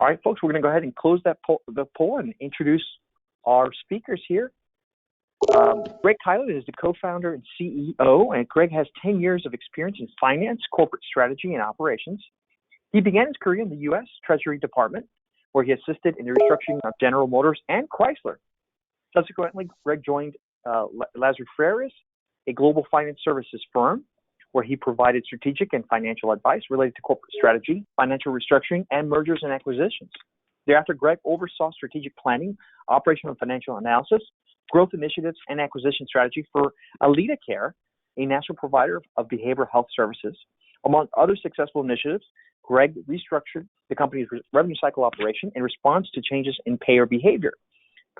All right, folks, we're going to go ahead and close the poll and introduce our speakers here. Greg Kyler is the co-founder and CEO, and Greg has 10 years of experience in finance, corporate strategy, and operations. He began his career in the U.S. Treasury Department, where he assisted in the restructuring of General Motors and Chrysler. Subsequently, Greg joined Lazard Freres, a global finance services firm, where he provided strategic and financial advice related to corporate strategy, financial restructuring, and mergers and acquisitions. Thereafter, Greg oversaw strategic planning, operational and financial analysis, growth initiatives, and acquisition strategy for Alita Care, a national provider of behavioral health services. Among other successful initiatives, Greg restructured the company's revenue cycle operation in response to changes in payer behavior.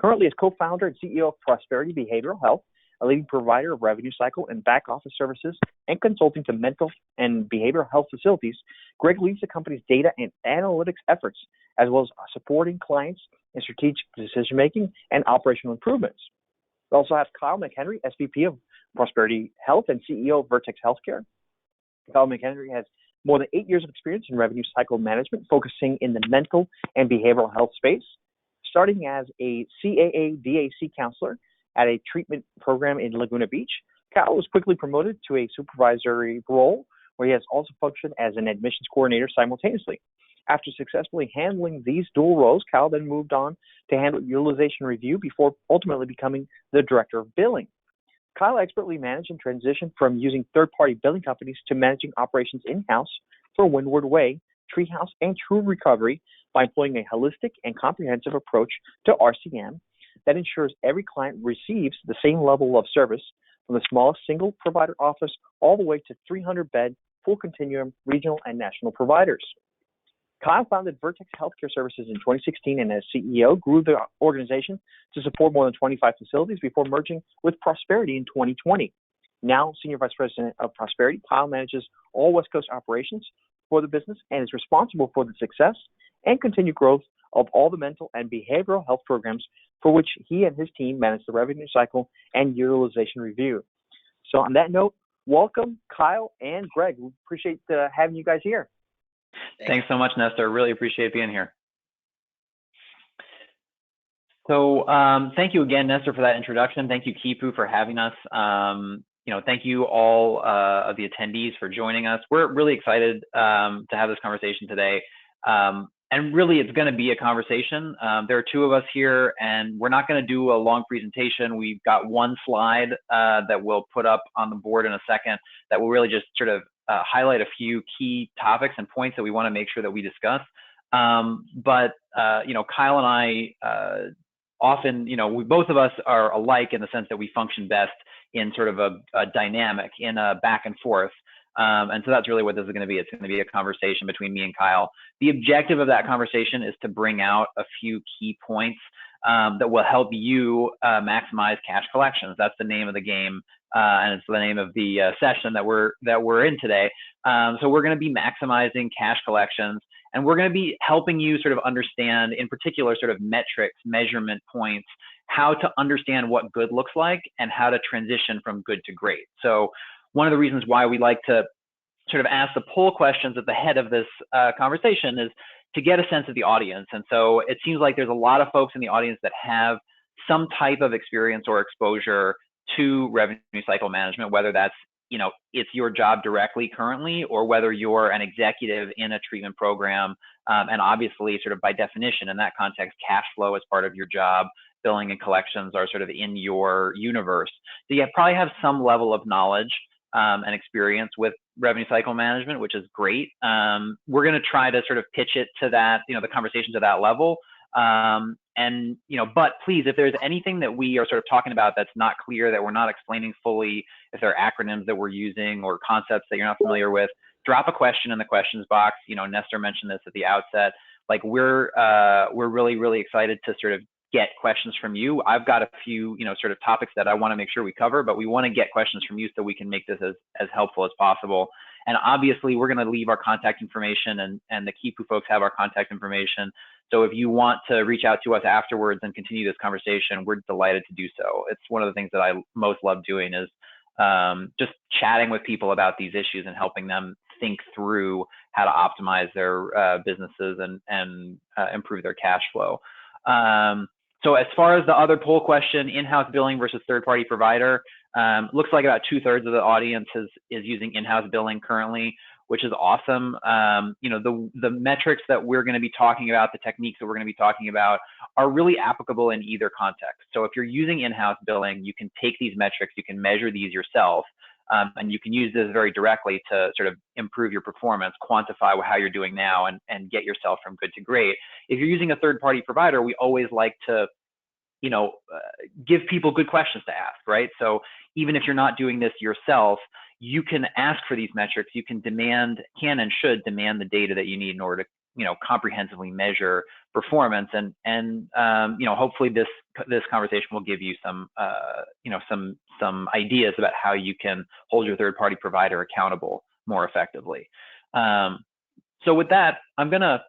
Currently, as co-founder and CEO of Prosperity Behavioral Health, a leading provider of revenue cycle and back office services and consulting to mental and behavioral health facilities, Greg leads the company's data and analytics efforts, as well as supporting clients in strategic decision-making and operational improvements. We also have Kyle McHenry, SVP of Prosperity Health and CEO of Vertex Healthcare. Kyle McHenry has more than 8 years of experience in revenue cycle management, focusing in the mental and behavioral health space. Starting as a CAA-DAC counselor at a treatment program in Laguna Beach, Kyle was quickly promoted to a supervisory role where he has also functioned as an admissions coordinator simultaneously. After successfully handling these dual roles, Kyle then moved on to handle utilization review before ultimately becoming the director of billing. Kyle expertly managed and transitioned from using third-party billing companies to managing operations in-house for Windward Way, Treehouse, and True Recovery by employing a holistic and comprehensive approach to RCM that ensures every client receives the same level of service from the smallest single provider office all the way to 300-bed full continuum regional and national providers. Kyle founded Vertex Healthcare Services in 2016 and as CEO grew the organization to support more than 25 facilities before merging with Prosperity in 2020. Now Senior Vice President of Prosperity, Kyle manages all West Coast operations for the business and is responsible for the success and continued growth of all the mental and behavioral health programs for which he and his team manage the revenue cycle and utilization review. So on that note, welcome, Kyle and Greg. We appreciate having you guys here. Thanks so much, Nestor. Really appreciate being here. So thank you again, Nestor, for that introduction. Thank you, Kipu, for having us. Thank you all of the attendees for joining us. We're really excited to have this conversation today. And really, it's going to be a conversation. There are two of us here, and we're not going to do a long presentation. We've got one slide that we'll put up on the board in a second that will really just sort of highlight a few key topics and points that we want to make sure that we discuss. But Kyle and I often, we both of us are alike in the sense that we function best in sort of a dynamic, in a back and forth. And so that's really what this is going to be. It's going to be a conversation between me and Kyle. The objective of that conversation is to bring out a few key points that will help you maximize cash collections. That's the name of the game, and it's the name of the session that we're in today. So we're going to be maximizing cash collections, and we're going to be helping you sort of understand, in particular, sort of metrics, measurement points, how to understand what good looks like and how to transition from good to great. So one of the reasons why we like to sort of ask the poll questions at the head of this conversation is to get a sense of the audience. And so it seems like there's a lot of folks in the audience that have some type of experience or exposure to revenue cycle management, whether that's, it's your job directly currently, or whether you're an executive in a treatment program. And obviously, sort of by definition, in that context, cash flow is part of your job. Billing and collections are sort of in your universe. So you probably have some level of knowledge and experience with revenue cycle management, which is great. We're going to try to sort of pitch it to that, the conversation to that level. But please, if there's anything that we are sort of talking about that's not clear, that we're not explaining fully, if there are acronyms that we're using or concepts that you're not familiar with, drop a question in the questions box. Nestor mentioned this at the outset. Like we're really, really excited to sort of get questions from you. I've got a few, sort of topics that I want to make sure we cover, but we want to get questions from you so we can make this as helpful as possible. And obviously, we're going to leave our contact information, and the Kipu folks have our contact information. So if you want to reach out to us afterwards and continue this conversation, we're delighted to do so. It's one of the things that I most love doing is just chatting with people about these issues and helping them think through how to optimize their businesses and improve their cash flow. So as far as the other poll question, in-house billing versus third-party provider, looks like about 2/3 of the audience is using in-house billing currently, which is awesome. You know, the metrics that we're going to be talking about, the techniques that we're going to be talking about, are really applicable in either context. So if you're using in-house billing, you can take these metrics, you can measure these yourself, and you can use this very directly to sort of improve your performance, quantify how you're doing now, and get yourself from good to great. If you're using a third-party provider, we always like to, you know, give people good questions to ask, right? So even if you're not doing this yourself, you can ask for these metrics. You can and should demand the data that you need in order to, you know, comprehensively measure performance. And you know, hopefully this conversation will give you some, you know, some ideas about how you can hold your third-party provider accountable more effectively. So with that, I'm gonna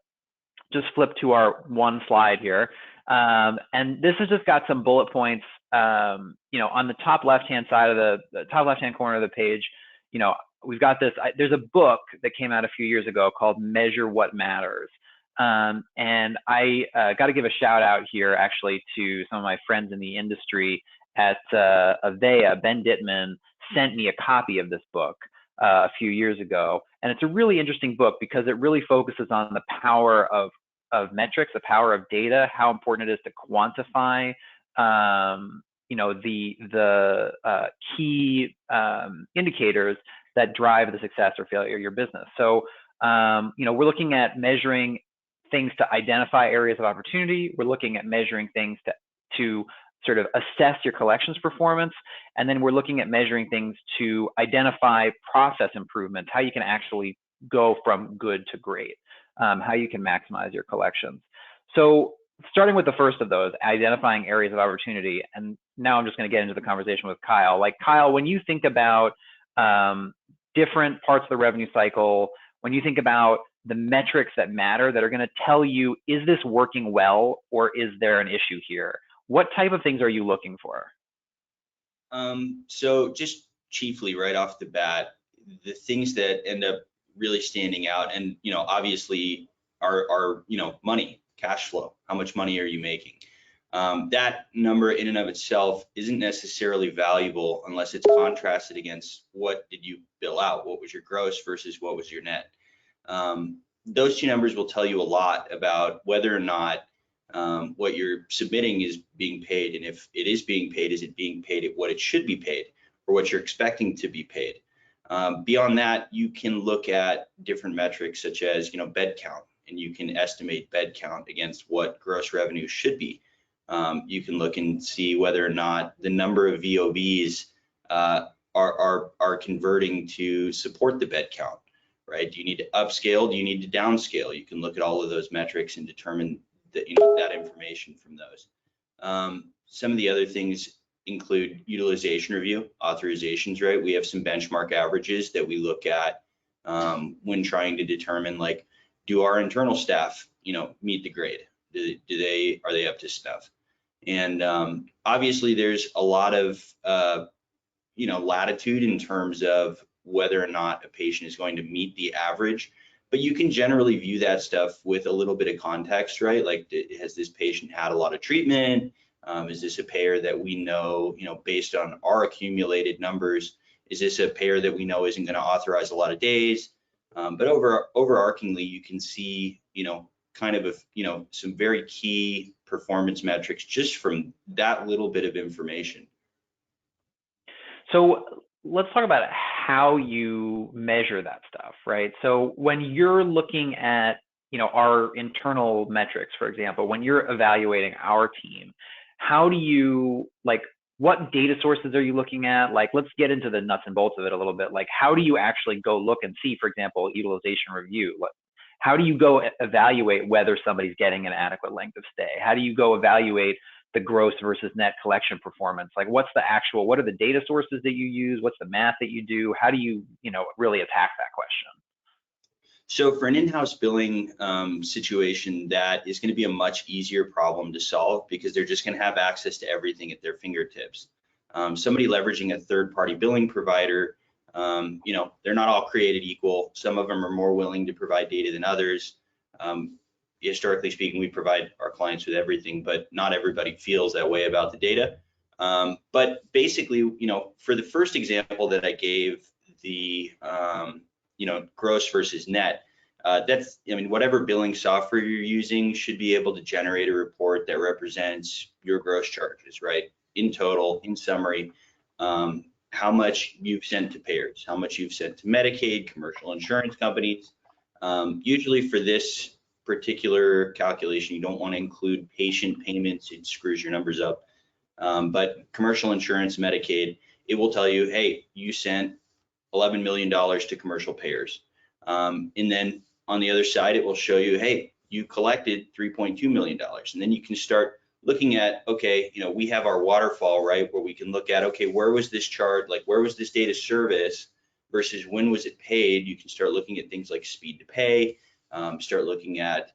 just flip to our one slide here. And this has just got some bullet points, you know, on the top left-hand side of the top left-hand corner of the page. You know, we've got this, there's a book that came out a few years ago called Measure What Matters. And I got to give a shout out here actually to some of my friends in the industry at Avea. Ben Dittman sent me a copy of this book a few years ago. And it's a really interesting book because it really focuses on the power of metrics, the power of data, how important it is to quantify, you know, the key indicators that drive the success or failure of your business. So, you know, we're looking at measuring things to identify areas of opportunity. We're looking at measuring things to sort of assess your collections performance. And then we're looking at measuring things to identify process improvements, how you can actually go from good to great, how you can maximize your collections. So starting with the first of those, identifying areas of opportunity. And now I'm just going to get into the conversation with Kyle. Like, Kyle, when you think about different parts of the revenue cycle, when you think about the metrics that matter that are going to tell you, is this working well or is there an issue here? What type of things are you looking for? So just chiefly right off the bat, the things that end up really standing out, and you know, obviously are you know, money, cash flow. How much money are you making? That number in and of itself isn't necessarily valuable unless it's contrasted against what did you bill out, what was your gross versus what was your net. Those two numbers will tell you a lot about whether or not what you're submitting is being paid, and if it is being paid, is it being paid at what it should be paid or what you're expecting to be paid. Beyond that, you can look at different metrics such as, you know, bed count, and you can estimate bed count against what gross revenue should be. You can look and see whether or not the number of VOBs are converting to support the bed count, right? Do you need to upscale? Do you need to downscale? You can look at all of those metrics and determine that, you know, that information from those. Some of the other things include utilization review, authorizations, right? We have some benchmark averages that we look at when trying to determine, like, do our internal staff, you know, meet the grade? Are they up to snuff? And obviously there's a lot of you know, latitude in terms of whether or not a patient is going to meet the average, but you can generally view that stuff with a little bit of context, right? Like, has this patient had a lot of treatment? Is this a payer that we know, you know, based on our accumulated numbers, is this a payer that we know isn't going to authorize a lot of days? But overarchingly, you can see, you know, kind of you know, some very key performance metrics just from that little bit of information. So let's talk about how you measure that stuff, right? So when you're looking at, you know, our internal metrics, for example, when you're evaluating our team, how do you, like, what data sources are you looking at? Like, let's get into the nuts and bolts of it a little bit. Like, how do you actually go look and see, for example, utilization review? How do you go evaluate whether somebody's getting an adequate length of stay? How do you go evaluate the gross versus net collection performance? Like, what are the data sources that you use? What's the math that you do? How do you, you know, really attack that question? So for an in-house billing situation, that is going to be a much easier problem to solve because they're just going to have access to everything at their fingertips. Somebody leveraging a third-party billing provider, you know, they're not all created equal. Some of them are more willing to provide data than others. Historically speaking, we provide our clients with everything, but not everybody feels that way about the data. But basically, you know, for the first example that I gave, the you know, gross versus net, that's, I mean, whatever billing software you're using should be able to generate a report that represents your gross charges, right? In total, in summary, how much you've sent to payers, how much you've sent to Medicaid, commercial insurance companies. Usually for this particular calculation, you don't want to include patient payments, it screws your numbers up. But commercial insurance, Medicaid, it will tell you, hey, you sent $11 million to commercial payers. And then on the other side, it will show you, hey, you collected $3.2 million. And then you can start looking at, okay, you know, we have our waterfall, right, where we can look at, okay, where was this charge, like where was this data service versus when was it paid? You can start looking at things like speed to pay, start looking at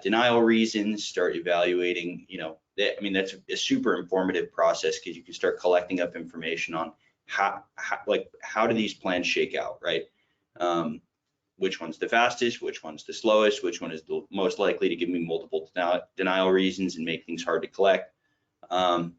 denial reasons, start evaluating, you know, I mean, that's a super informative process because you can start collecting up information on how do these plans shake out, right? Which one's the fastest, which one's the slowest, which one is the most likely to give me multiple denial reasons and make things hard to collect. And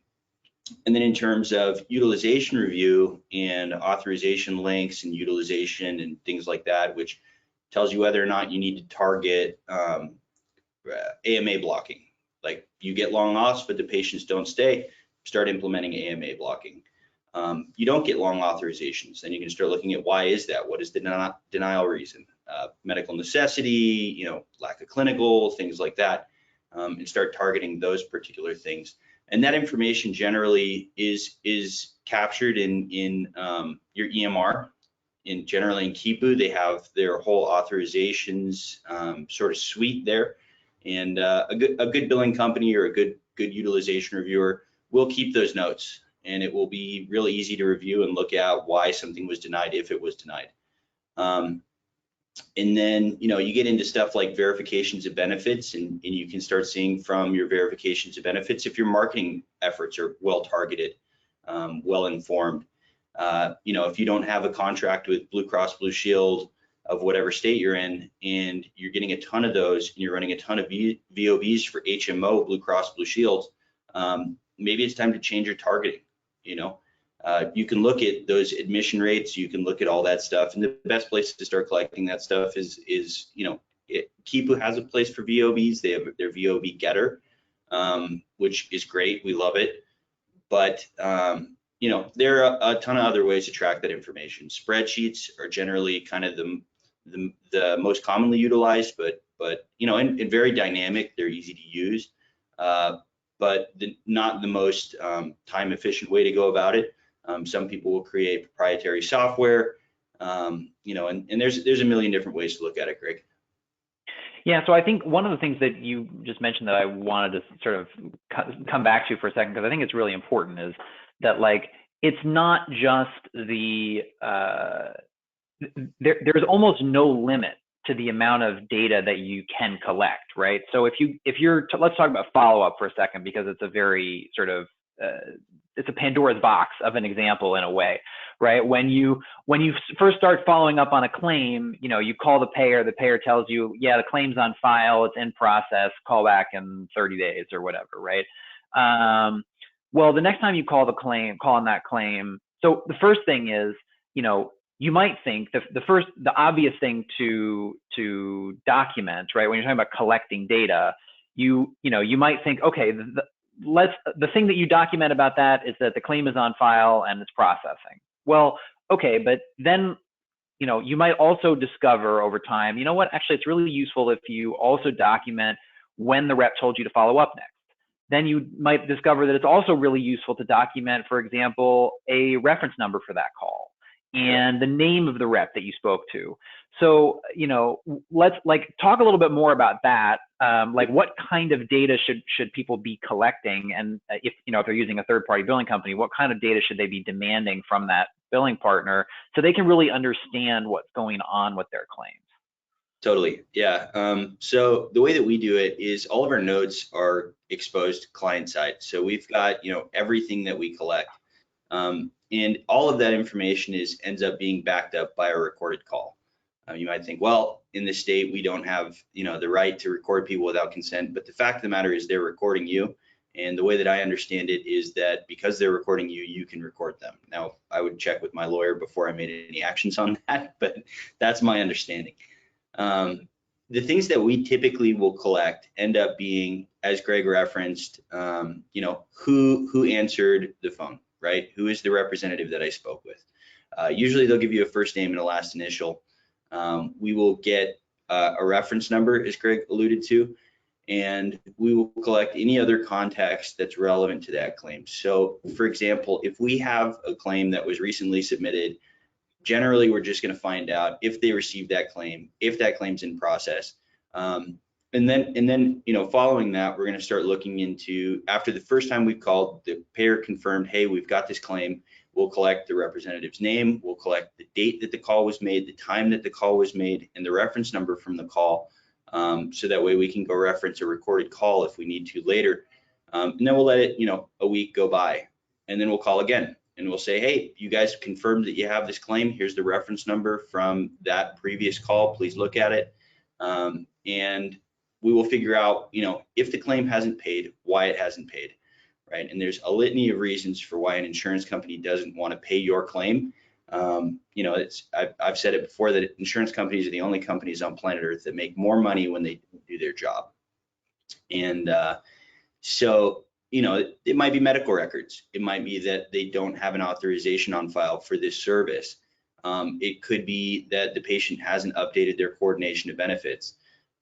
then in terms of utilization review and authorization links and utilization and things like that, which tells you whether or not you need to target AMA blocking. Like you get long auths, but the patients don't stay, start implementing AMA blocking. You don't get long authorizations, then you can start looking at why is that? What is the denial reason? Medical necessity, you know, lack of clinical, things like that, and start targeting those particular things. And that information generally is captured in your EMR. Generally in Kipu, they have their whole authorizations sort of suite there. And a good billing company or a good utilization reviewer will keep those notes, and it will be really easy to review and look at why something was denied if it was denied. And then, you know, you get into stuff like verifications of benefits, and you can start seeing from your verifications of benefits if your marketing efforts are well targeted, well informed. You know, if you don't have a contract with Blue Cross Blue Shield of whatever state you're in, and you're getting a ton of those, and you're running a ton of VOBs for HMO, Blue Cross Blue Shield, maybe it's time to change your targeting. You know, you can look at those admission rates, you can look at all that stuff, and the best place to start collecting that stuff is you know, Kipu has a place for VOBs. They have their VOB getter, which is great. We love it, but you know, there are a ton of other ways to track that information. Spreadsheets are generally kind of the most commonly utilized, but you know, and very dynamic. They're easy to use, but not the most time efficient way to go about it. Some people will create proprietary software, you know, and there's a million different ways to look at it, Greg. Yeah, so I think one of the things that you just mentioned that I wanted to sort of come back to for a second, because I think it's really important, is that, like, it's not just the there's almost no limit to the amount of data that you can collect, right? So if you're let's talk about follow-up for a second, because it's a very sort of it's a Pandora's box of an example in a way, right? When you first start following up on a claim, you know, you call the payer tells you, yeah, the claim's on file, it's in process, call back in 30 days or whatever, right? Well, the next time you call on that claim, so the first thing is, you know, you might think the obvious thing to document, right? When you're talking about collecting data, you might think, okay, the thing that you document about that is that the claim is on file and it's processing. Well, okay, but then, you know, you might also discover over time, you know what, actually it's really useful if you also document when the rep told you to follow up next. Then you might discover that it's also really useful to document, for example, a reference number for that call and the name of the rep that you spoke to. So, you know, let's talk a little bit more about that. Like, what kind of data should people be collecting? And if they're using a third-party billing company, what kind of data should they be demanding from that billing partner so they can really understand what's going on with their claims? Totally, yeah. So the way that we do it is all of our nodes are exposed client side. So we've got, you know, everything that we collect. And all of that information ends up being backed up by a recorded call. You might think, well, in this state, we don't have, the right to record people without consent. But the fact of the matter is they're recording you. And the way that I understand it is that because they're recording you, you can record them. Now, I would check with my lawyer before I made any actions on that, but that's my understanding. The things that we typically will collect end up being, as Greg referenced, who answered the phone, right? Who is the representative that I spoke with? Usually they'll give you a first name and a last initial. We will get a reference number, as Greg alluded to, and we will collect any other context that's relevant to that claim. So, for example, if we have a claim that was recently submitted, generally we're just going to find out if they received that claim, if that claim's in process. And then following that, we're going to start looking into, after the first time we've called, the payer confirmed, hey, we've got this claim. We'll collect the representative's name, we'll collect the date that the call was made, the time that the call was made, and the reference number from the call. So that way we can go reference a recorded call if we need to later. And then we'll let it, a week go by, and then we'll call again and we'll say, hey, you guys confirmed that you have this claim. Here's the reference number from that previous call. Please look at it. And we will figure out, if the claim hasn't paid, why it hasn't paid, right? And there's a litany of reasons for why an insurance company doesn't want to pay your claim. I've said it before that insurance companies are the only companies on planet Earth that make more money when they do their job. And so, it might be medical records. It might be that they don't have an authorization on file for this service. It could be that the patient hasn't updated their coordination of benefits.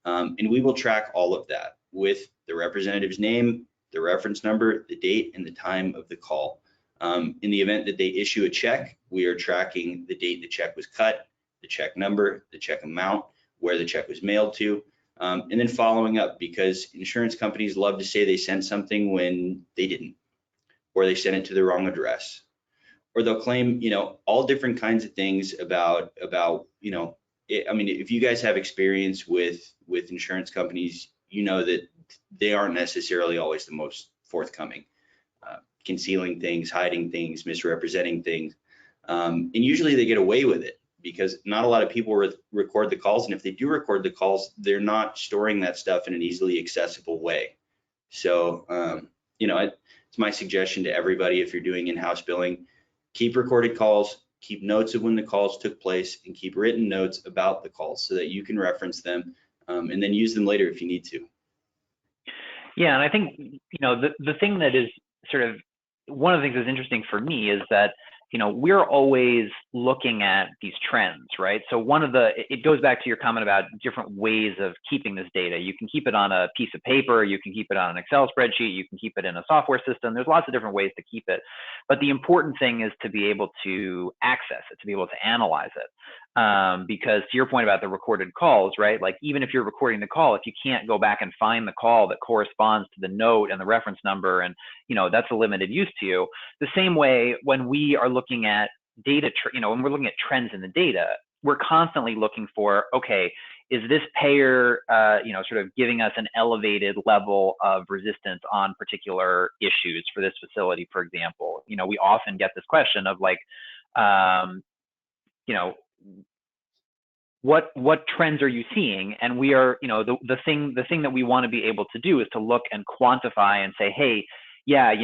And we will track all of that with the representative's name, the reference number, the date, and the time of the call. In the event that they issue a check, we are tracking the date the check was cut, the check number, the check amount, where the check was mailed to, and then following up, because insurance companies love to say they sent something when they didn't, or they sent it to the wrong address, or they'll claim, all different kinds of things about if you guys have experience with insurance companies, that they aren't necessarily always the most forthcoming, concealing things, hiding things, misrepresenting things, and usually they get away with it because not a lot of people record the calls, and if they do record the calls, they're not storing that stuff in an easily accessible way. So it's my suggestion to everybody, if you're doing in-house billing, keep recorded calls, keep notes of when the calls took place, and keep written notes about the calls so that you can reference them and then use them later if you need to. Yeah, and I think, the thing that is sort of one of the things that's interesting for me is that, we're always looking at these trends, right? So it goes back to your comment about different ways of keeping this data. You can keep it on a piece of paper, you can keep it on an Excel spreadsheet, you can keep it in a software system. There's lots of different ways to keep it. But the important thing is to be able to access it, to be able to analyze it. Because to your point about the recorded calls, right? Like even if you're recording the call, if you can't go back and find the call that corresponds to the note and the reference number, and that's a limited use to you. The same way when we are looking at data, when we're looking at trends in the data, we're constantly looking for, okay, is this payer, sort of giving us an elevated level of resistance on particular issues for this facility, for example? We often get this question of like, what trends are you seeing? And we are, the thing that we want to be able to do is to look and quantify and say, hey, yeah,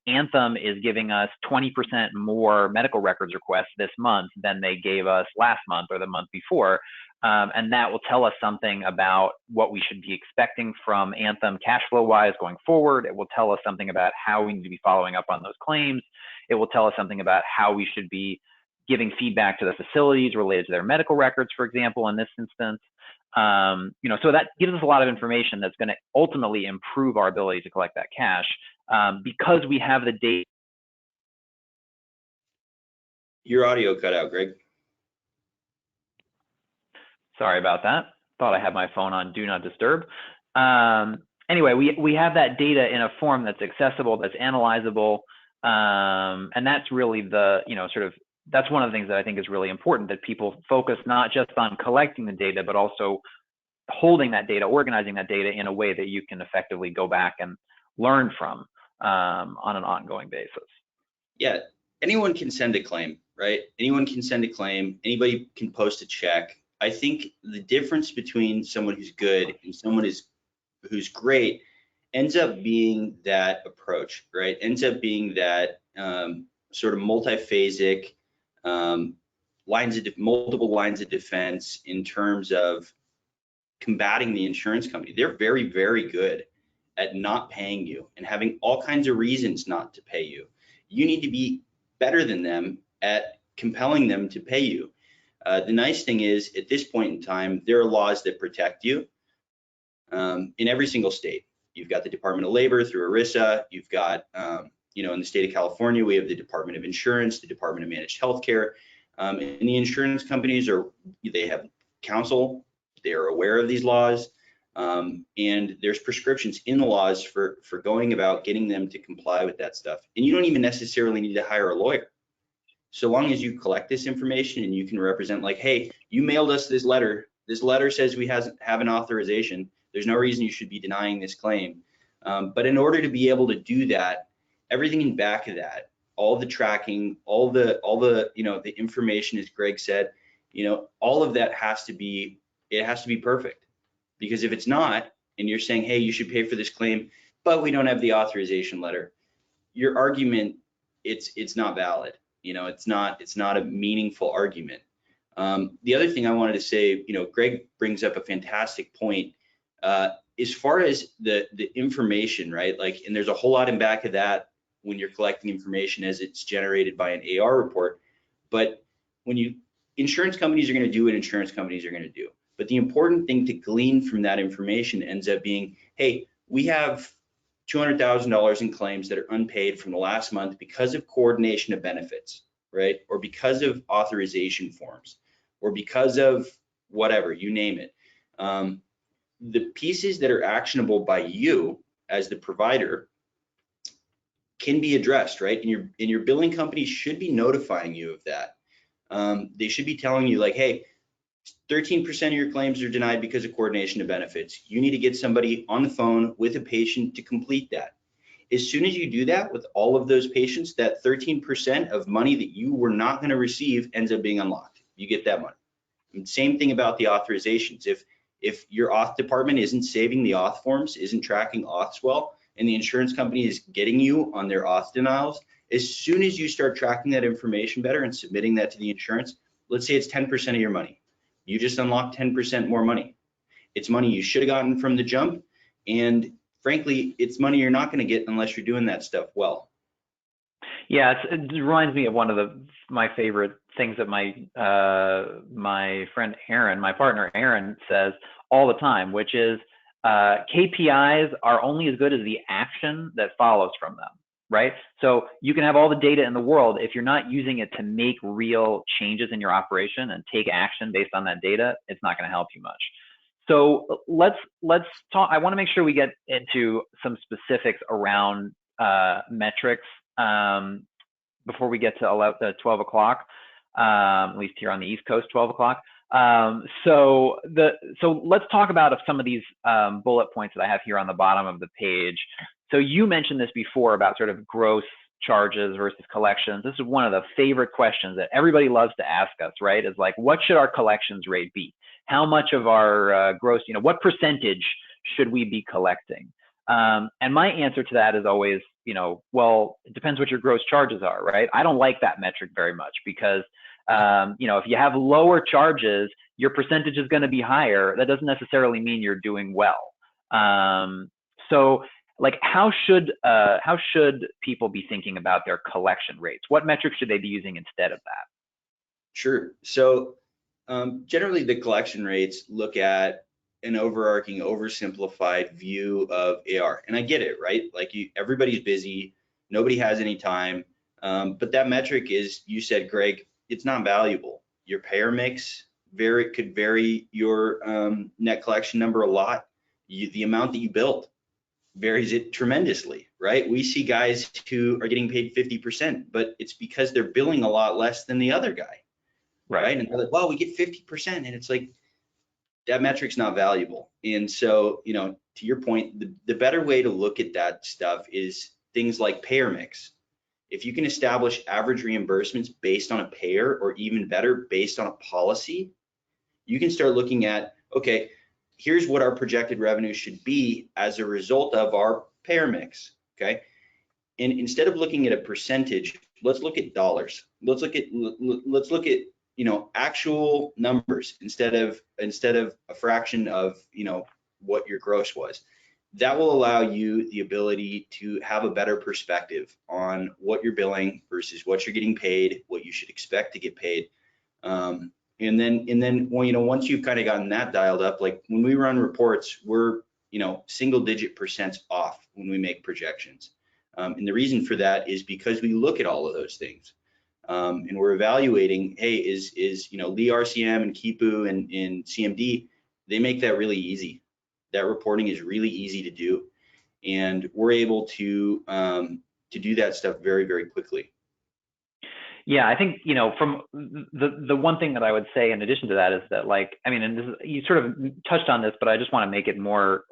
Anthem is giving us 20% more medical records requests this month than they gave us last month or the month before. And that will tell us something about what we should be expecting from Anthem cash flow wise going forward. It will tell us something about how we need to be following up on those claims. It will tell us something about how we should be giving feedback to the facilities related to their medical records, for example, in this instance. So that gives us a lot of information that's going to ultimately improve our ability to collect that cash because we have the data. Your audio cut out, Greg. Sorry about that. Thought I had my phone on Do Not Disturb. Anyway, we have that data in a form that's accessible, that's analyzable, and that's really the, that's one of the things that I think is really important, that people focus not just on collecting the data, but also holding that data, organizing that data in a way that you can effectively go back and learn from on an ongoing basis. Yeah, anyone can send a claim, right? Anyone can send a claim. Anybody can post a check. I think the difference between someone who's good and someone who's great ends up being that approach, right? Ends up being that sort of multiphasic multiple lines of defense in terms of combating the insurance company. They're very, very good at not paying you and having all kinds of reasons not to pay you. You need to be better than them at compelling them to pay you. The nice thing is, at this point in time, there are laws that protect you in every single state. You've got the Department of Labor through ERISA. You've got, in the state of California, we have the Department of Insurance, the Department of Managed Healthcare, and the insurance companies they have counsel. They are aware of these laws, and there's prescriptions in the laws for going about getting them to comply with that stuff. And you don't even necessarily need to hire a lawyer. So long as you collect this information and you can represent, like, hey, you mailed us this letter. This letter says we have an authorization. There's no reason you should be denying this claim. But in order to be able to do that, everything in back of that, all the tracking, all the the information, as Greg said, all of that has to be perfect. Because if it's not, and you're saying, hey, you should pay for this claim, but we don't have the authorization letter, your argument, it's not valid. It's not a meaningful argument. The other thing I wanted to say, Greg brings up a fantastic point. As far as the information, right? Like, and there's a whole lot in back of that when you're collecting information as it's generated by an AR report. But insurance companies are going to do what insurance companies are going to do. But the important thing to glean from that information ends up being, hey, we have $200,000 in claims that are unpaid from the last month because of coordination of benefits, right? Or because of authorization forms, or because of whatever, you name it. The pieces that are actionable by you as the provider can be addressed, right? And your billing company should be notifying you of that. They should be telling you, like, hey, 13% of your claims are denied because of coordination of benefits. You need to get somebody on the phone with a patient to complete that. As soon as you do that with all of those patients, that 13% of money that you were not going to receive ends up being unlocked. You get that money. And same thing about the authorizations. If your auth department isn't saving the auth forms, isn't tracking auths well, and the insurance company is getting you on their auth denials, as soon as you start tracking that information better and submitting that to the insurance, let's say it's 10% of your money. You just unlocked 10% more money. It's money you should have gotten from the jump, and frankly, it's money you're not going to get unless you're doing that stuff well. Yeah, it reminds me of one of my favorite things that my friend Aaron, my partner Aaron, says all the time, which is KPIs are only as good as the action that follows from them, right? So you can have all the data in the world. If you're not using it to make real changes in your operation and take action based on that data, it's not going to help you much. So let's talk. I want to make sure we get into some specifics around metrics before we get to 12 o'clock, at least here on the East Coast, 12 o'clock. So let's talk about some of these bullet points that I have here on the bottom of the page. So you mentioned this before about sort of gross charges versus collections. This is one of the favorite questions that everybody loves to ask us, right? Is like, what should our collections rate be? How much of our gross, what percentage should we be collecting? And my answer to that is always, well, it depends what your gross charges are, right? I don't like that metric very much because, if you have lower charges, your percentage is going to be higher. That doesn't necessarily mean you're doing well. So like, how should people be thinking about their collection rates? What metrics should they be using instead of that? Sure. So generally the collection rates look at an overarching, oversimplified view of AR. And I get it, right? Like everybody's busy, nobody has any time. But that metric is, you said, Greg, it's not valuable. Your payer mix could vary your net collection number a lot. The amount that you build varies it tremendously, right? We see guys who are getting paid 50%, but it's because they're billing a lot less than the other guy, right? And they're like, well, we get 50%, and it's like, that metric's not valuable. And so, to your point, the better way to look at that stuff is things like payer mix. If you can establish average reimbursements based on a payer, or even better, based on a policy, you can start looking at, okay, here's what our projected revenue should be as a result of our payer mix, okay? And instead of looking at a percentage, let's look at dollars. Let's look at actual numbers instead of a fraction of what your gross was. That will allow you the ability to have a better perspective on what you're billing versus what you're getting paid, what you should expect to get paid. And then once you've kind of gotten that dialed up, like when we run reports, we're single-digit % off when we make projections. And the reason for that is because we look at all of those things. And we're evaluating, hey, is Lee RCM and Kipu and CMD, they make that really easy. That reporting is really easy to do, and we're able to do that stuff very, very quickly. Yeah, I think from the one thing that I would say in addition to that is that, like, I mean, and this is, you sort of touched on this, but I just want to make it more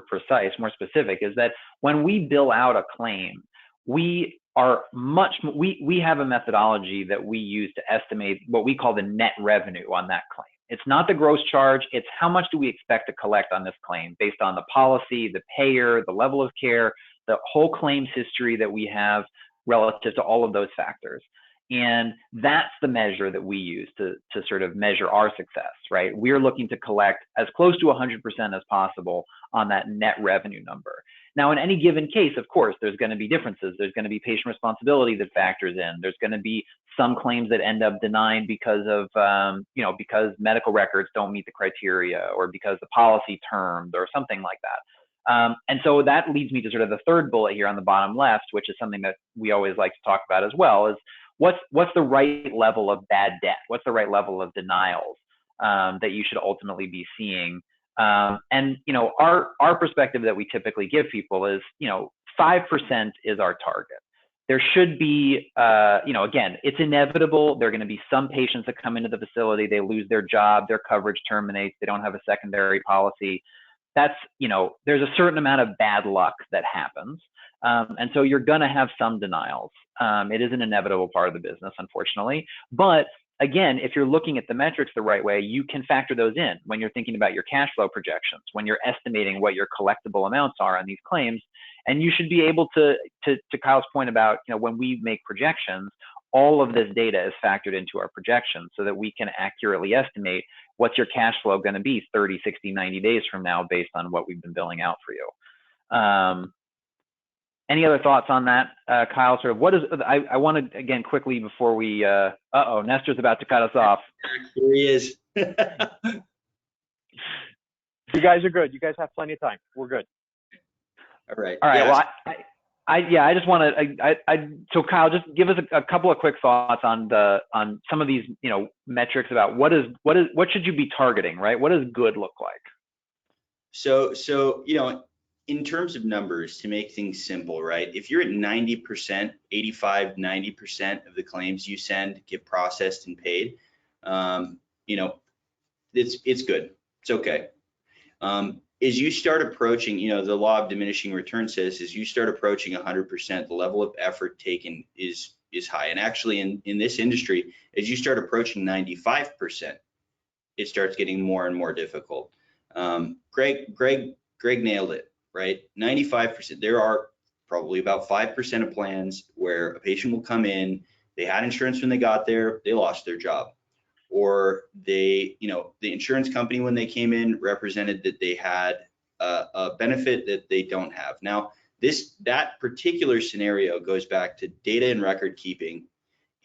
precise, more specific, is that when we bill out a claim, we have a methodology that we use to estimate what we call the net revenue on that claim. It's not the gross charge, it's how much do we expect to collect on this claim based on the policy, the payer, the level of care, the whole claims history that we have relative to all of those factors. And that's the measure that we use to sort of measure our success, right? We're looking to collect as close to 100% as possible on that net revenue number. Now, in any given case, of course, there's going to be differences. There's going to be patient responsibility that factors in. There's going to be some claims that end up denied because of, because medical records don't meet the criteria, or because the policy termed, or something like that. And so that leads me to sort of the third bullet here on the bottom left, which is something that we always like to talk about as well, is what's the right level of bad debt? What's the right level of denials that you should ultimately be seeing? And our perspective that we typically give people is 5% is our target. There should be again, it's inevitable. There are going to be some patients that come into the facility, they lose their job, their coverage terminates, they don't have a secondary policy. That's there's a certain amount of bad luck that happens. And so you're going to have some denials. It is an inevitable part of the business, unfortunately. But again, if you're looking at the metrics the right way, you can factor those in when you're thinking about your cash flow projections, when you're estimating what your collectible amounts are on these claims. And you should be able to Kyle's point about, when we make projections, all of this data is factored into our projections so that we can accurately estimate what's your cash flow going to be 30, 60, 90 days from now based on what we've been billing out for you. Any other thoughts on that, Kyle? Sort of what is, I want to, again, quickly before we, Nestor's about to cut us off. Here he is. You guys are good. You guys have plenty of time. We're good. All right. All right. Yeah. Well, I just want to, so Kyle, just give us a couple of quick thoughts on some of these, metrics about what should you be targeting, right? What does good look like? So, in terms of numbers, to make things simple, right? If you're at 90%, 85, 90% of the claims you send get processed and paid, it's good. It's okay. As you start approaching, the law of diminishing return says, as you start approaching 100%, the level of effort taken is high. And actually, in this industry, as you start approaching 95%, it starts getting more and more difficult. Greg nailed it. Right, 95%. There are probably about 5% of plans where a patient will come in, they had insurance when they got there, they lost their job, or the insurance company when they came in represented that they had a benefit that they don't have. Now, that particular scenario goes back to data and record keeping,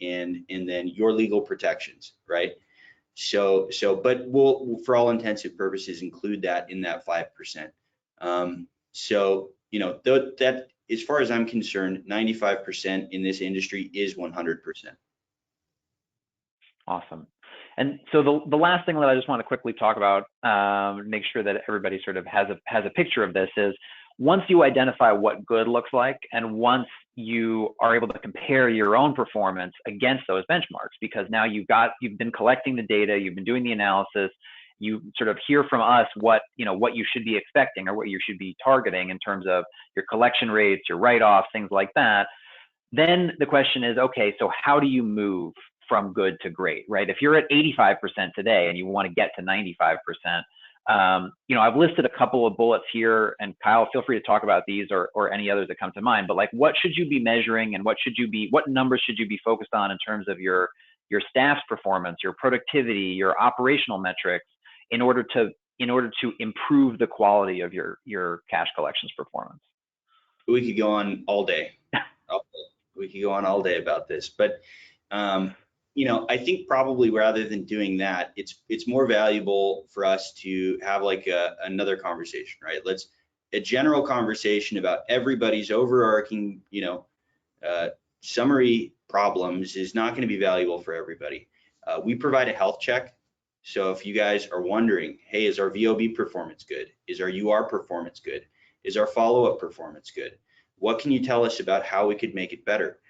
and then your legal protections, right? But we'll, for all intents and purposes, include that in that 5%. That, as far as I'm concerned, 95% in this industry is 100%. Awesome. And so the last thing that I just want to quickly talk about, make sure that everybody sort of has a picture of this, is once you identify what good looks like, and once you are able to compare your own performance against those benchmarks, because now you've been collecting the data, you've been doing the analysis, you sort of hear from us what you should be expecting or what you should be targeting in terms of your collection rates, your write-offs, things like that. Then the question is, okay, so how do you move from good to great, right? If you're at 85% today and you want to get to 95%, I've listed a couple of bullets here, and Kyle, feel free to talk about these or any others that come to mind. But like, what should you be measuring, and what numbers should you be focused on in terms of your staff's performance, your productivity, your operational metrics, in order to improve the quality of your cash collections performance? We could go on all day. We could go on all day about this, but I think probably rather than doing that, it's more valuable for us to have like another conversation, right? A general conversation about everybody's overarching, summary problems is not going to be valuable for everybody. We provide a health check. So if you guys are wondering, hey, is our VOB performance good? Is our UR performance good? Is our follow-up performance good? What can you tell us about how we could make it better?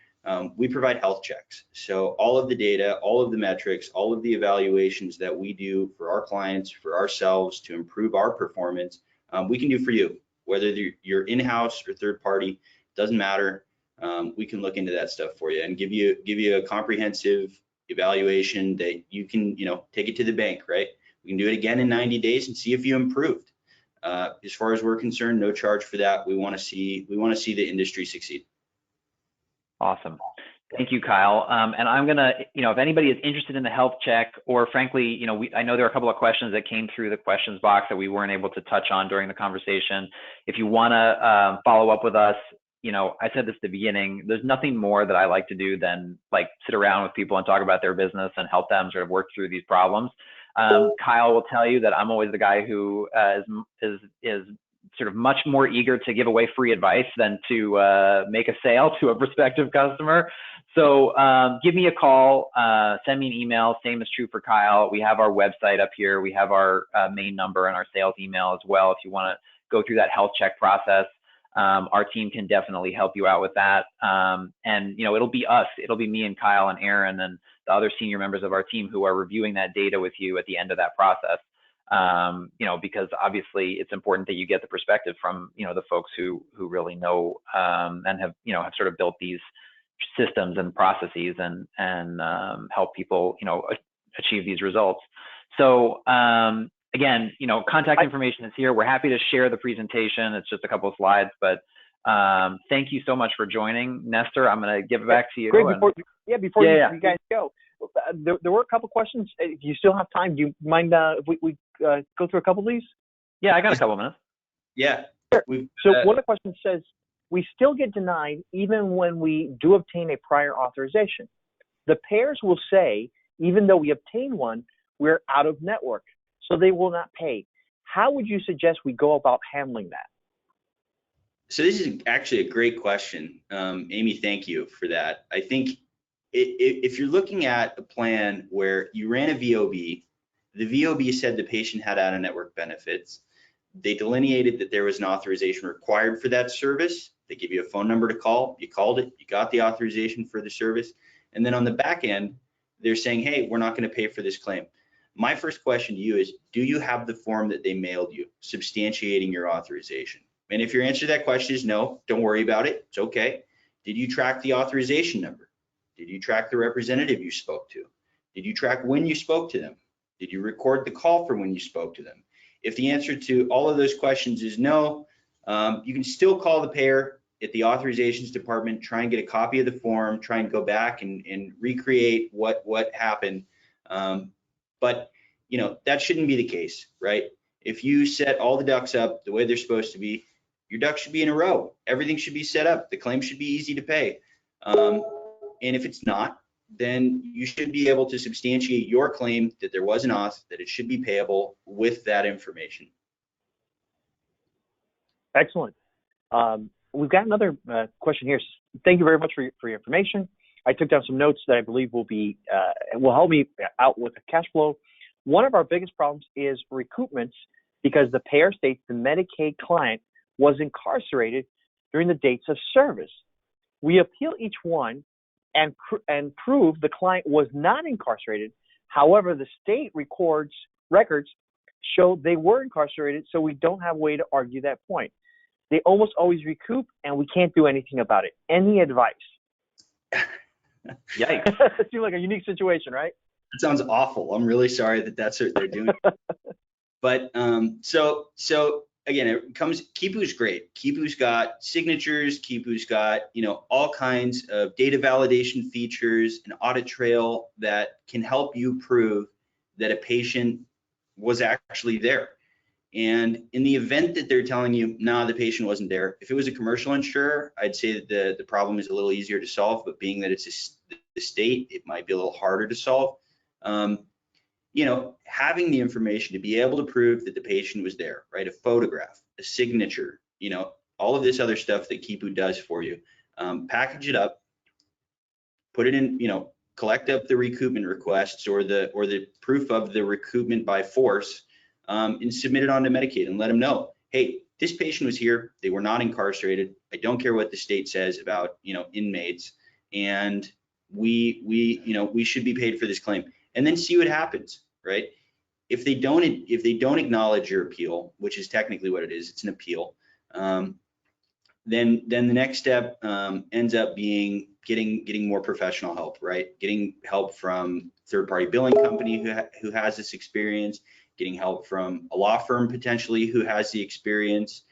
We provide health checks. So all of the data, all of the metrics, all of the evaluations that we do for our clients, for ourselves to improve our performance, we can do for you. Whether you're in-house or third party, doesn't matter. We can look into that stuff for you and give you a comprehensive evaluation that you can, take it to the bank, right? We can do it again in 90 days and see if you improved. As far as we're concerned, no charge for that. We want to see the industry succeed. Awesome. Thank you, Kyle. And I'm gonna, if anybody is interested in the health check, or frankly, I know there are a couple of questions that came through the questions box that we weren't able to touch on during the conversation. If you want to follow up with us, I said this at the beginning, there's nothing more that I like to do than like sit around with people and talk about their business and help them sort of work through these problems. Kyle will tell you that I'm always the guy who is sort of much more eager to give away free advice than to make a sale to a prospective customer. So give me a call, send me an email. Same is true for Kyle. We have our website up here. We have our main number and our sales email as well. If you want to go through that health check process, our team can definitely help you out with that. And it'll be us. It'll be me and Kyle and Aaron and the other senior members of our team who are reviewing that data with you at the end of that process. Because obviously it's important that you get the perspective from, the folks who really know, and have sort of built these systems and processes and help people, achieve these results. So, again, contact information is here. We're happy to share the presentation. It's just a couple of slides, but thank you so much for joining. Nestor, I'm going to give it back to you. Great. Before you guys go, there were a couple questions. If you still have time, do you mind if we go through a couple of these? Yeah, I got a couple of minutes. Yeah. Sure. So one of the questions says, we still get denied even when we do obtain a prior authorization. The payers will say, even though we obtain one, we're out of network, so they will not pay. How would you suggest we go about handling that? So this is actually a great question. Amy, thank you for that. I think if you're looking at a plan where you ran a VOB, the VOB said the patient had out-of-network benefits, they delineated that there was an authorization required for that service, they give you a phone number to call, you called it, you got the authorization for the service, and then on the back end, they're saying, hey, we're not going to pay for this claim. My first question to you is, do you have the form that they mailed you substantiating your authorization? And if your answer to that question is no, don't worry about it, it's okay. Did you track the authorization number? Did you track the representative you spoke to? Did you track when you spoke to them? Did you record the call for when you spoke to them? If the answer to all of those questions is no, you can still call the payer at the authorizations department, try and get a copy of the form, try and go back and recreate what happened. But that shouldn't be the case, right? If you set all the ducks up the way they're supposed to be, your ducks should be in a row. Everything should be set up. The claim should be easy to pay. And if it's not, then you should be able to substantiate your claim that there was an auth, that it should be payable with that information. Excellent. We've got another question here. Thank you very much for your information. I took down some notes that I believe will help me out with the cash flow. One of our biggest problems is recoupments because the payer states the Medicaid client was incarcerated during the dates of service. We appeal each one and prove the client was not incarcerated. However, the state records show they were incarcerated, so we don't have a way to argue that point. They almost always recoup, and we can't do anything about it. Any advice? Yikes. It seems like a unique situation, right? That sounds awful. I'm really sorry that that's what they're doing. But so again, it comes, Kipu's great. Kipu's got signatures, Kipu's got, all kinds of data validation features, an audit trail that can help you prove that a patient was actually there. And in the event that they're telling you, nah, the patient wasn't there, if it was a commercial insurer, I'd say that the problem is a little easier to solve, but being that it's the state, it might be a little harder to solve. Having the information to be able to prove that the patient was there, right? A photograph, a signature, all of this other stuff that Kipu does for you. Package it up, put it in, collect up the recoupment requests or the proof of the recoupment by force, and submit it onto Medicaid and let them know, hey, this patient was here, they were not incarcerated. I don't care what the state says about, inmates, and we should be paid for this claim. And then see what happens, right? If they don't acknowledge your appeal, which is technically what it is, it's an appeal, then the next step ends up being getting more professional help, right? Getting help from third-party billing company who has this experience, getting help from a law firm potentially who has the experience.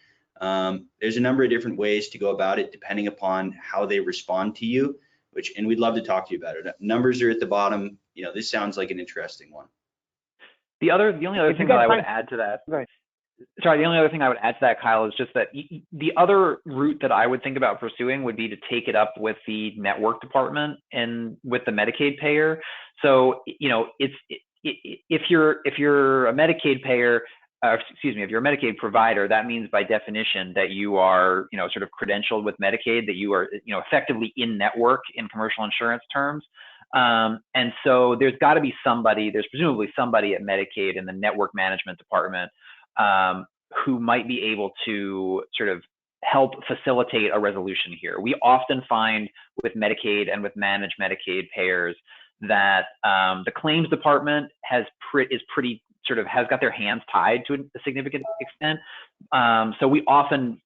There's a number of different ways to go about it depending upon how they respond to you, and we'd love to talk to you about it. Numbers are at the bottom. This sounds like an interesting one. The only other thing that I would add to that, right. Sorry, the only other thing I would add to that, Kyle, is just that the other route that I would think about pursuing would be to take it up with the network department and with the Medicaid payer. So, if you're a Medicaid payer, if you're a Medicaid provider, that means by definition that you are, sort of credentialed with Medicaid, that you are, effectively in network in commercial insurance terms. And so there's presumably somebody at Medicaid in the network management department who might be able to sort of help facilitate a resolution here. We often find with Medicaid and with managed Medicaid payers that the claims department has got their hands tied to a significant extent. So we often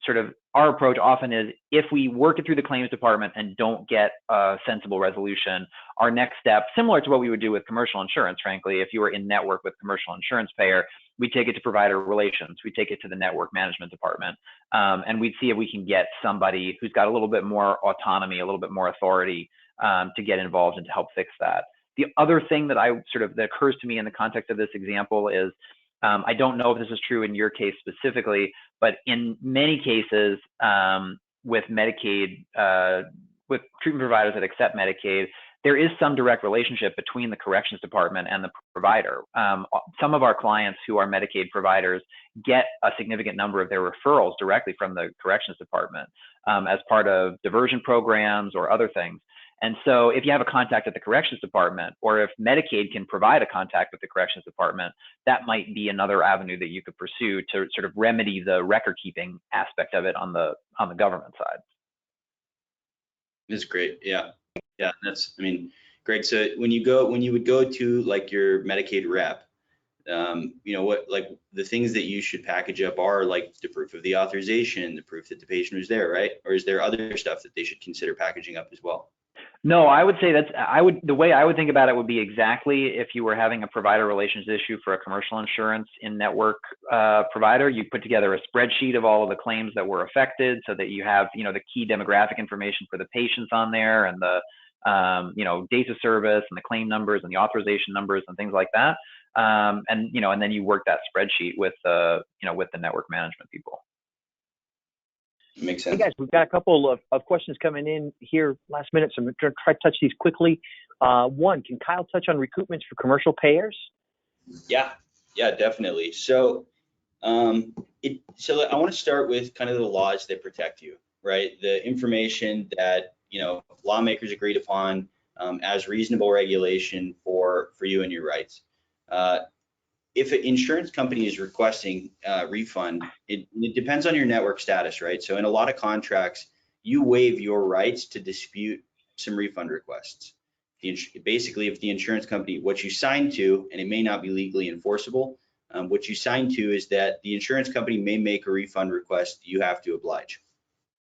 our approach often is, if we work it through the claims department and don't get a sensible resolution, our next step, similar to what we would do with commercial insurance, frankly, if you were in network with commercial insurance payer, we take it to provider relations, we take it to the network management department, and we'd see if we can get somebody who's got a little bit more autonomy, a little bit more authority to get involved and to help fix that. The other thing that that occurs to me in the context of this example is, I don't know if this is true in your case specifically, but in many cases with Medicaid, with treatment providers that accept Medicaid, there is some direct relationship between the corrections department and the provider. Some of our clients who are Medicaid providers get a significant number of their referrals directly from the corrections department as part of diversion programs or other things. And so if you have a contact at the corrections department, or if Medicaid can provide a contact with the corrections department, that might be another avenue that you could pursue to sort of remedy the record keeping aspect of it on the government side. That's great. Yeah. Greg, so when you would go to like your Medicaid rep, what, like the things that you should package up are like the proof of the authorization, the proof that the patient was there, right? Or is there other stuff that they should consider packaging up as well? No, I would say the way I would think about it would be exactly if you were having a provider relations issue for a commercial insurance in-network provider, you put together a spreadsheet of all of the claims that were affected so that you have, the key demographic information for the patients on there, and the, dates of service and the claim numbers and the authorization numbers and things like that. And then you work that spreadsheet with the network management people. Makes sense. Hey guys, we've got a couple of questions coming in here last minute, so I'm going to try to touch these quickly. One, can Kyle touch on recoupments for commercial payers? Yeah, definitely. So, I want to start with kind of the laws that protect you, right? The information that lawmakers agreed upon as reasonable regulation for you and your rights. If an insurance company is requesting a refund, it depends on your network status, right? So in a lot of contracts, you waive your rights to dispute some refund requests. Basically, if the insurance company, what you signed to, and it may not be legally enforceable, what you signed to is that the insurance company may make a refund request, you have to oblige.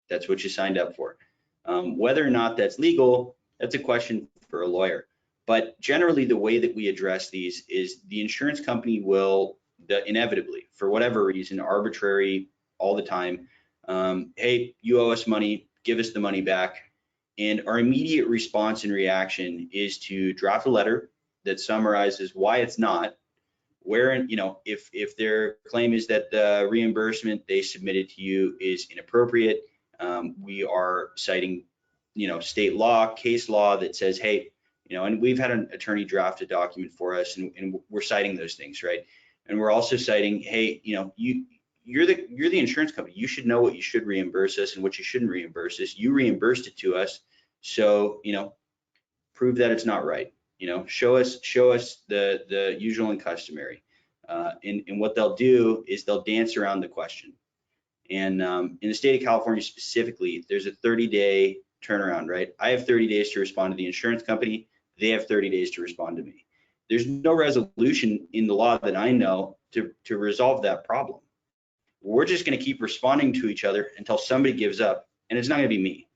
That's what you signed up for. Whether or not that's legal, That's a question for a lawyer. But generally, the way that we address these is the insurance company will inevitably, for whatever reason, arbitrary, all the time, hey, you owe us money, give us the money back. And our immediate response and reaction is to draft a letter that summarizes why it's not, where, you know, if their claim is that the reimbursement they submitted to you is inappropriate, we are citing, you know, state law, case law that says, hey, you know, and we've had an attorney draft a document for us, and we're citing those things, right? And we're also citing, hey, you know, you're the insurance company. You should know what you should reimburse us and what you shouldn't reimburse us. You reimbursed it to us, so, you know, prove that it's not right. You know, show us the usual and customary. And what they'll do is they'll dance around the question. And in the state of California specifically, there's a 30-day turnaround, right? I have 30 days to respond to the insurance company. They have 30 days to respond to me. There's no resolution in the law that I know to resolve that problem. We're just going to keep responding to each other until somebody gives up, and it's not going to be me.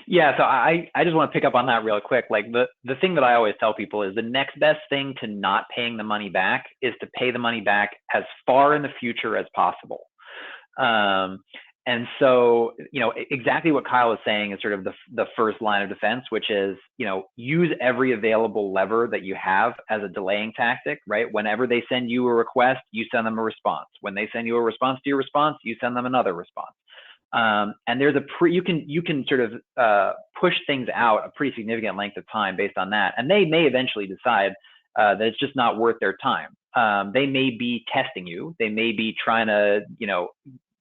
Yeah, so I just want to pick up on that real quick. Like the thing that I always tell people is the next best thing to not paying the money back is to pay the money back as far in the future as possible. And so, you know, exactly what Kyle was saying is sort of the first line of defense, which is, you know, use every available lever that you have as a delaying tactic, right? Whenever they send you a request, you send them a response. When they send you a response to your response, you send them another response. And there's you can sort of push things out a pretty significant length of time based on that. And they may eventually decide that it's just not worth their time. They may be testing you. They may be trying to, you know,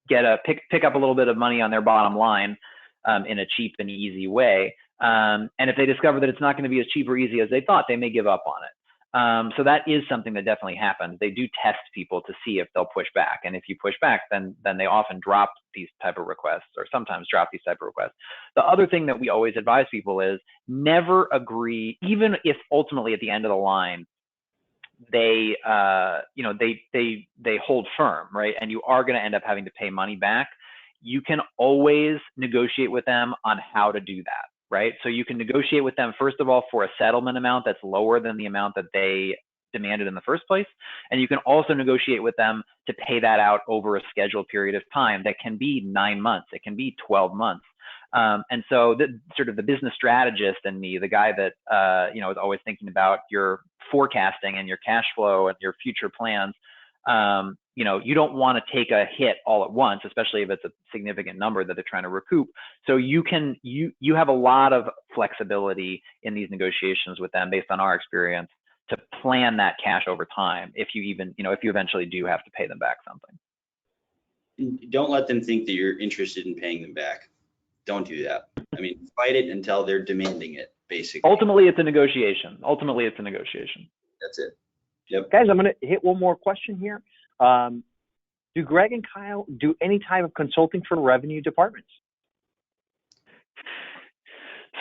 pick up a little bit of money on their bottom line in a cheap and easy way. And if they discover that it's not going to be as cheap or easy as they thought, they may give up on it. So that is something that definitely happens. They do test people to see if they'll push back. And if you push back, then they often drop these type of requests, or sometimes drop these type of requests. The other thing that we always advise people is never agree, even if ultimately at the end of the line, they hold firm, right? And you are going to end up having to pay money back. You can always negotiate with them on how to do that, right? So you can negotiate with them, first of all, for a settlement amount that's lower than the amount that they demanded in the first place. And you can also negotiate with them to pay that out over a scheduled period of time that can be 9 months, it can be 12 months. And so sort of the business strategist in me, the guy that, you know, is always thinking about your forecasting and your cash flow and your future plans, you know, you don't want to take a hit all at once, especially if it's a significant number that they're trying to recoup. So you have a lot of flexibility in these negotiations with them based on our experience to plan that cash over time if you eventually do have to pay them back something. Don't let them think that you're interested in paying them back. Don't do that. I mean, fight it until they're demanding it, basically. Ultimately, it's a negotiation. That's it. Yep. Guys, I'm going to hit one more question here. Do Greg and Kyle do any type of consulting for revenue departments?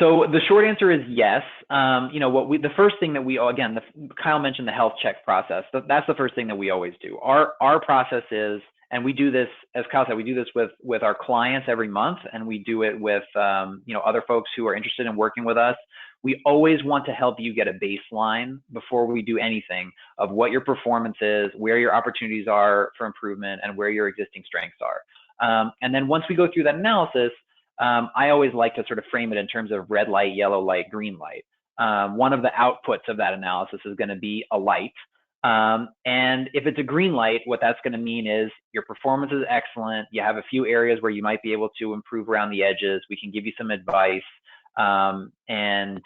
So the short answer is yes. You know, the first thing that Kyle mentioned the health check process. That's the first thing that we always do. Our process is, and we do this, as Kyle said, we do this with our clients every month, and we do it with you know, other folks who are interested in working with us. We always want to help you get a baseline before we do anything of what your performance is, where your opportunities are for improvement, and where your existing strengths are. And then once we go through that analysis, I always like to sort of frame it in terms of red light, yellow light, green light. One of the outputs of that analysis is going to be a light. And if it's a green light, what that's going to mean is your performance is excellent. You have a few areas where you might be able to improve around the edges. We can give you some advice, and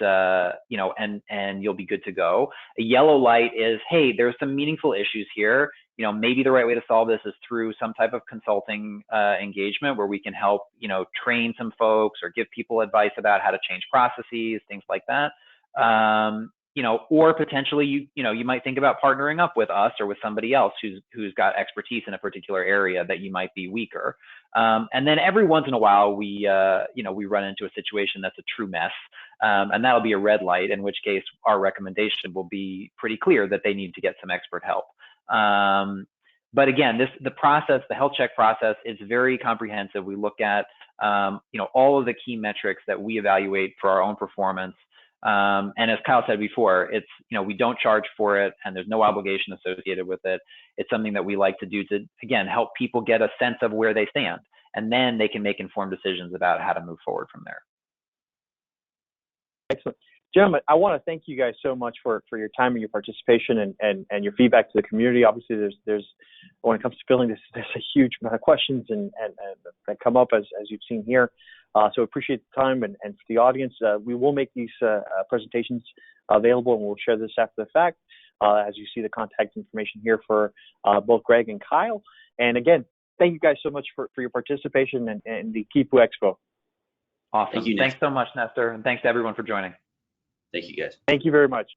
you know, and you'll be good to go. A yellow light is, hey, there's some meaningful issues here. You know, maybe the right way to solve this is through some type of consulting engagement where we can help, you know, train some folks or give people advice about how to change processes, things like that. You know, or potentially you might think about partnering up with us or with somebody else who's got expertise in a particular area that you might be weaker. And then every once in a while we run into a situation that's a true mess, and that'll be a red light, in which case our recommendation will be pretty clear that they need to get some expert help. But again, the process, the health check process, is very comprehensive. We look at all of the key metrics that we evaluate for our own performance. And as Kyle said before, it's we don't charge for it, and there's no obligation associated with it. It's something that we like to do to, again, help people get a sense of where they stand, and then they can make informed decisions about how to move forward from there. Excellent. Gentlemen, I want to thank you guys so much for your time and your participation and your feedback to the community. Obviously, there's when it comes to billing, there's a huge amount of questions and that come up as you've seen here. So appreciate the time, and for the audience, we will make these presentations available, and we'll share this after the fact, as you see the contact information here for both Greg and Kyle. And again, thank you guys so much for your participation in the KipuExpo. Awesome. Thanks so much, Nestor, and thanks to everyone for joining. Thank you, guys. Thank you very much.